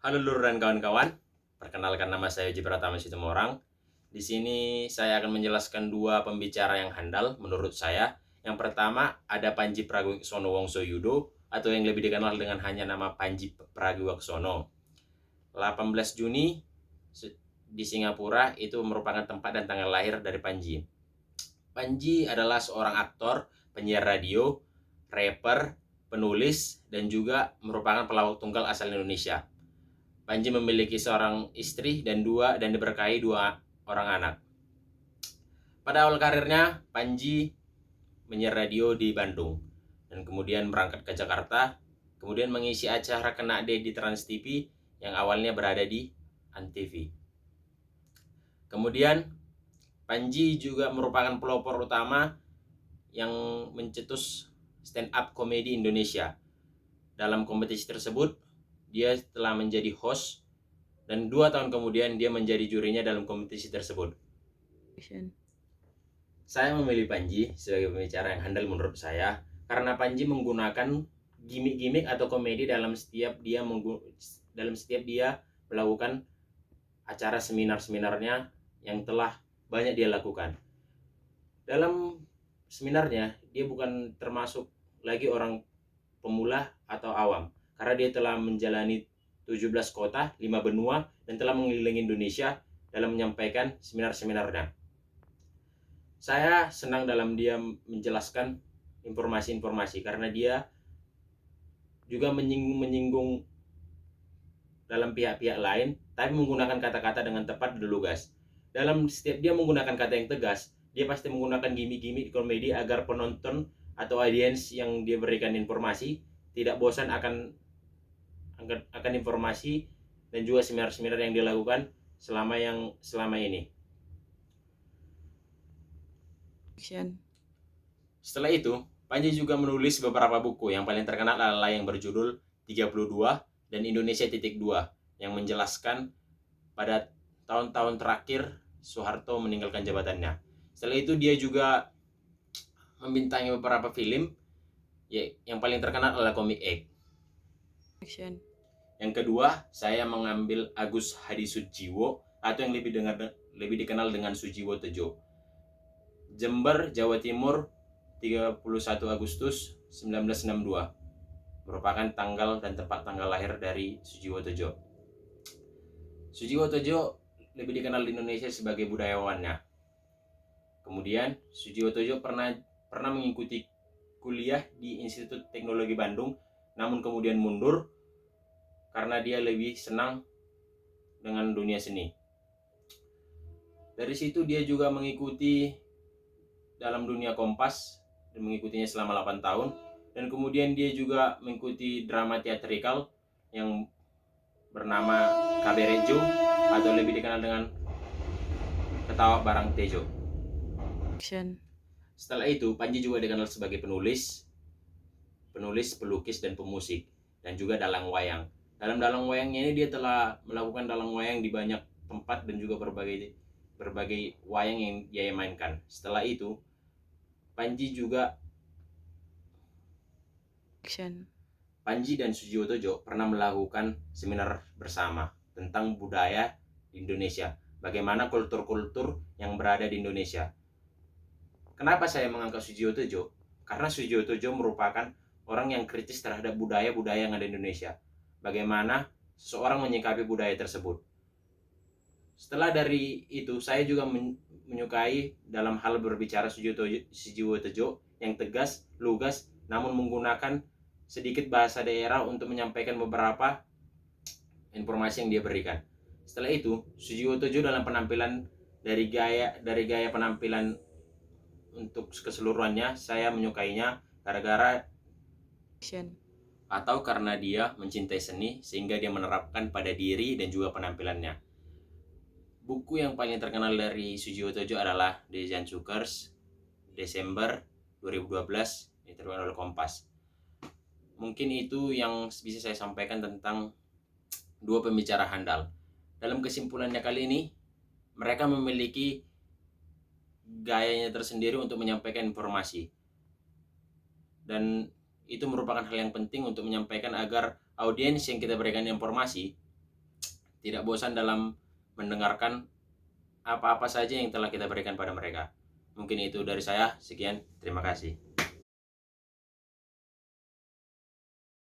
Halo Lur dan kawan-kawan, perkenalkan nama saya Uji Pratama Situmorang. Di sini saya akan menjelaskan dua pembicara yang handal menurut saya. Yang pertama ada Pandji Pragiwaksono Wongsoyudo atau yang lebih dikenal dengan hanya nama Pandji Pragiwaksono. 18 Juni di Singapura itu merupakan tempat dan tanggal lahir dari Pandji. Pandji adalah seorang aktor, penyiar radio, rapper, penulis, dan juga merupakan pelawak tunggal asal Indonesia. Panji memiliki seorang istri dan diberkahi dua orang anak. Pada awal karirnya, Panji menyiar radio di Bandung dan kemudian berangkat ke Jakarta, kemudian mengisi acara Kena D di Trans TV yang awalnya berada di Antv. Kemudian Panji juga merupakan pelopor utama yang mencetus stand up komedi Indonesia. Dalam kompetisi tersebut, dia telah menjadi host dan 2 tahun kemudian dia menjadi jurinya dalam kompetisi tersebut. Saya memilih Panji sebagai pembicara yang handal menurut saya karena Panji menggunakan gimmick-gimmick atau komedi dalam setiap dia melakukan acara seminar-seminarnya yang telah banyak dia lakukan. Dalam seminarnya dia bukan termasuk lagi orang pemula atau awam karena dia telah menjalani 17 kota, 5 benua, dan telah mengelilingi Indonesia dalam menyampaikan seminar-seminarnya. Saya senang dalam dia menjelaskan informasi-informasi karena dia juga menyinggung dalam pihak-pihak lain, tapi menggunakan kata-kata dengan tepat dan lugas. Dalam setiap dia menggunakan kata yang tegas, dia pasti menggunakan gimmick-gimmick komedi agar penonton atau audiens yang dia berikan informasi tidak bosan akan informasi dan juga seminar-seminar yang dilakukan selama ini. Setelah itu, Panji juga menulis beberapa buku. Yang paling terkenal adalah yang berjudul 32 dan Indonesia titik 2 yang menjelaskan pada tahun-tahun terakhir Soeharto meninggalkan jabatannya. Setelah itu dia juga membintangi beberapa film. Yang paling terkenal adalah Komik Egg. Yang kedua, saya mengambil Agus Hadi Sujiwo atau yang lebih dikenal dengan Sujiwo Tejo. Jember, Jawa Timur, 31 Agustus 1962. Merupakan tanggal dan tempat tanggal lahir dari Sujiwo Tejo. Sujiwo Tejo lebih dikenal di Indonesia sebagai budayawannya. Kemudian Sujiwo Tejo pernah mengikuti kuliah di Institut Teknologi Bandung, namun kemudian mundur karena dia lebih senang dengan dunia seni. Dari situ dia juga mengikuti dalam dunia Kompas dan mengikutinya selama 8 tahun. Dan kemudian dia juga mengikuti drama teatrikal yang bernama Kaberejo atau lebih dikenal dengan Ketawa Barang Tejo. Setelah itu, Panji juga dikenal sebagai penulis, pelukis, dan pemusik, dan juga dalang wayang. Dalam dalang wayangnya ini dia telah melakukan dalang wayang di banyak tempat dan juga berbagai wayang yang dia mainkan. Setelah itu, Panji dan Sujiwo Tejo pernah melakukan seminar bersama tentang budaya di Indonesia, bagaimana kultur-kultur yang berada di Indonesia. Kenapa saya mengangkat Sujiwo Tejo? Karena Sujiwo Tejo merupakan orang yang kritis terhadap budaya-budaya yang ada di Indonesia. Bagaimana seseorang menyikapi budaya tersebut. Setelah dari itu, saya juga menyukai dalam hal berbicara Sujiwo Tejo yang tegas, lugas, namun menggunakan sedikit bahasa daerah untuk menyampaikan beberapa informasi yang dia berikan. Setelah itu, Sujiwo Tejo dalam penampilan dari gaya penampilan untuk keseluruhannya, saya menyukainya gara-gara atau karena dia mencintai seni sehingga dia menerapkan pada diri dan juga penampilannya. Buku yang paling terkenal dari Sujiwo Tejo adalah The Giant Sukers, Desember 2012, diterbitkan oleh Kompas. Mungkin itu yang bisa saya sampaikan tentang dua pembicara handal. Dalam kesimpulannya kali ini, mereka memiliki gayanya tersendiri untuk menyampaikan informasi. Dan itu merupakan hal yang penting untuk menyampaikan agar audiens yang kita berikan informasi tidak bosan dalam mendengarkan apa-apa saja yang telah kita berikan pada mereka. Mungkin itu dari saya. Sekian, terima kasih.